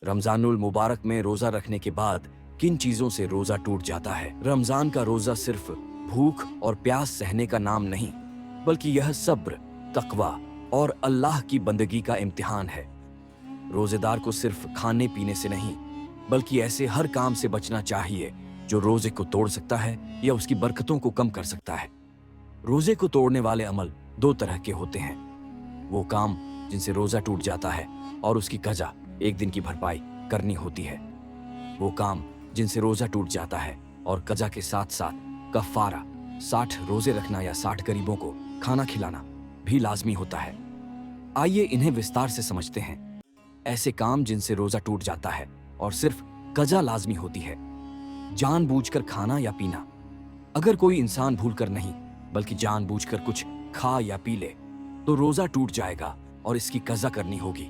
रमजानुल मुबारक में रोजा रखने के बाद किन चीजों से रोजा टूट जाता है? रमजान का रोजा सिर्फ भूख और प्यास सहने का नाम नहीं, बल्कि यह सब्र, तकवा और अल्लाह की बंदगी का इम्तिहान है। रोजेदार को सिर्फ खाने पीने से नहीं, बल्कि ऐसे हर काम से बचना चाहिए जो रोजे को तोड़ सकता है या उसकी बरकतों को कम कर सकता है। रोजे को तोड़ने वाले अमल दो तरह के होते हैं, वो काम जिनसे रोजा टूट जाता है और उसकी कज़ा एक दिन की भरपाई करनी होती है। वो काम जिनसे रोजा टूट जाता है और कज़ा के साथ साथ कफ़ारा 60 रोजे रखना या 60 गरीबों को खाना खिलाना भी लाजमी होता है। आइए इन्हें विस्तार से समझते हैं। ऐसे काम जिनसे रोजा टूट जाता है और सिर्फ कज़ा लाजमी होती है। जानबूझकर खाना या पीना। अगर कोई इंसान भूलकर नहीं बल्कि जानबूझकर कुछ खा या पी ले तो रोजा टूट जाएगा और इसकी कज़ा करनी होगी।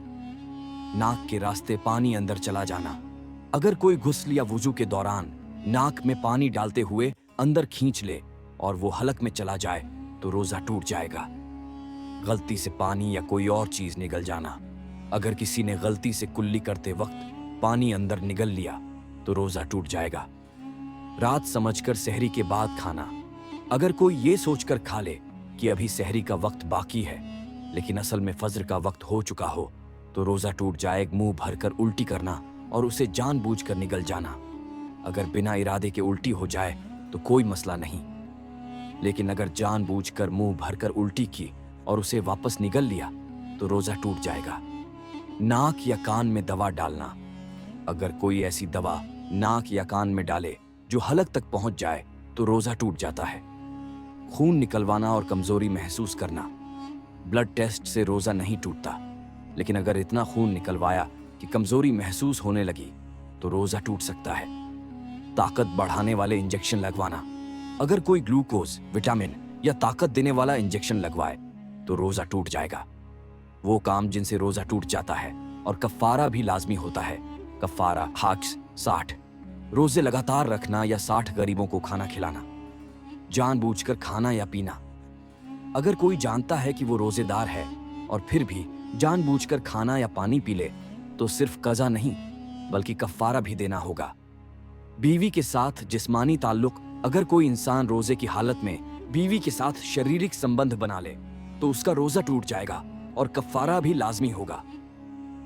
नाक के रास्ते पानी अंदर चला जाना। अगर कोई गुस्ल या वुजू के दौरान नाक में पानी डालते हुए अंदर खींच ले और वो हलक में चला जाए तो रोजा टूट जाएगा। गलती से पानी या कोई और चीज निगल जाना। अगर किसी ने गलती से कुल्ली करते वक्त पानी अंदर निगल लिया तो रोजा टूट जाएगा। रात समझकर सहरी के बाद खाना। अगर कोई ये सोचकर खा ले कि अभी सहरी का वक्त बाकी है लेकिन असल में फज्र का वक्त हो चुका हो तो रोजा टूट जाए। मुंह भरकर उल्टी करना और उसे जानबूझकर निगल जाना। अगर बिना इरादे के उल्टी हो जाए तो कोई मसला नहीं, लेकिन अगर जानबूझकर मुंह भरकर उल्टी की और उसे वापस निगल लिया तो रोजा टूट जाएगा। नाक या कान में दवा डालना। अगर कोई ऐसी दवा नाक या कान में डाले जो हलक तक पहुंच जाए तो रोजा टूट जाता है। खून निकलवाना और कमजोरी महसूस करना। ब्लड टेस्ट से रोजा नहीं टूटता, लेकिन अगर इतना खून निकलवाया कि कमजोरी महसूस होने लगी तो रोजा टूट सकता है। ताकत बढ़ाने वाले इंजेक्शन लगवाना। अगर कोई ग्लूकोज, विटामिन या ताकत देने वाला इंजेक्शन लगवाए तो रोजा टूट जाएगा। वो काम जिनसे रोजा टूट जाता है और कफ़ारा भी लाजमी होता है। कफ़ारा हाक्स 60 रोजे लगातार रखना या 60 गरीबों को खाना खिलाना। जानबूझकर खाना या पीना। अगर कोई जानता है कि वो रोजेदार है और फिर भी जानबूझकर खाना या पानी पी ले तो सिर्फ कज़ा नहीं बल्कि कफ़ारा भी देना होगा। बीवी के साथ जिस्मानी ताल्लुक। अगर कोई इंसान रोजे की हालत में बीवी के साथ शारीरिक संबंध बना ले तो उसका रोजा टूट जाएगा और कफ़ारा भी लाजमी होगा।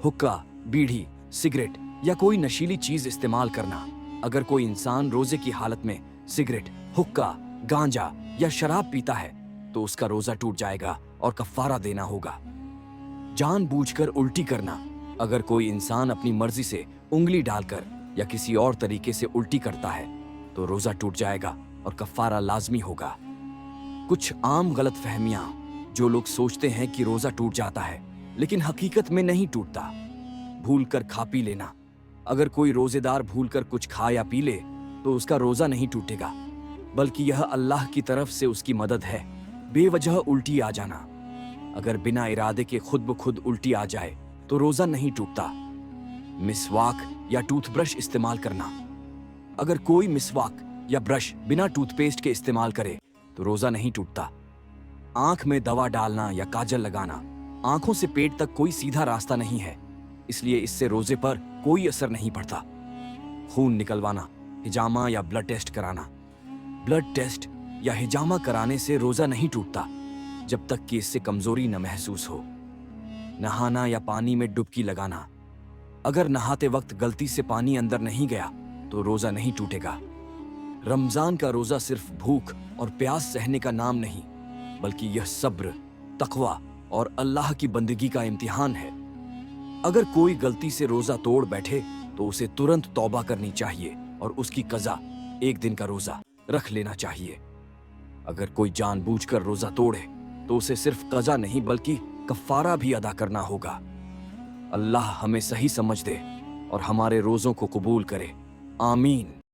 हुक्का, बीड़ी, सिगरेट या कोई नशीली चीज इस्तेमाल करना। अगर कोई इंसान रोजे की हालत में सिगरेट, हुक्का, गांजा या शराब पीता है तो उसका रोजा टूट जाएगा और कफ़ारा देना होगा। जानबूझकर उल्टी करना। अगर कोई इंसान अपनी मर्जी से उंगली डालकर या किसी और तरीके से उल्टी करता है तो रोजा टूट जाएगा और कफ़ारा लाजमी होगा। कुछ आम गलतफहमियां। जो लोग सोचते हैं कि रोजा टूट जाता है लेकिन हकीकत में नहीं टूटता। भूलकर खा पी लेना। अगर कोई रोजेदार भूलकर कुछ खा या पी ले तो उसका रोजा नहीं टूटेगा, बल्कि यह अल्लाह की तरफ से उसकी मदद है। बेवजह उल्टी आ जाना। अगर बिना इरादे के खुद ब खुद उल्टी आ जाए तो रोजा नहीं टूटता। मिसवाक या टूथब्रश इस्तेमाल करना। अगर कोई मिसवाक या ब्रश बिना टूथपेस्ट के इस्तेमाल करे तो रोजा नहीं टूटता। आंख में दवा डालना या काजल लगाना। आंखों से पेट तक कोई सीधा रास्ता नहीं है, इसलिए इससे रोजे पर कोई असर नहीं पड़ता। खून निकलवाना, हिजामा या ब्लड टेस्ट कराना। ब्लड टेस्ट या हिजामा कराने से रोजा नहीं टूटता जब तक कि इससे कमजोरी न महसूस हो। नहाना या पानी में डुबकी लगाना। अगर नहाते वक्त गलती से पानी अंदर नहीं गया तो रोजा नहीं टूटेगा। रमजान का रोजा सिर्फ भूख और प्यास सहने का नाम नहीं, बल्कि यह सब्र, तकवा और अल्लाह की बंदगी का इम्तिहान है। अगर कोई गलती से रोजा तोड़ बैठे तो उसे तुरंत तौबा करनी चाहिए और उसकी कज़ा एक दिन का रोजा रख लेना चाहिए। अगर कोई जानबूझकर रोजा तोड़े तो उसे सिर्फ कज़ा नहीं बल्कि कफ़ारा भी अदा करना होगा। अल्लाह हमें सही समझ दे और हमारे रोजों को कबूल करे। आमीन।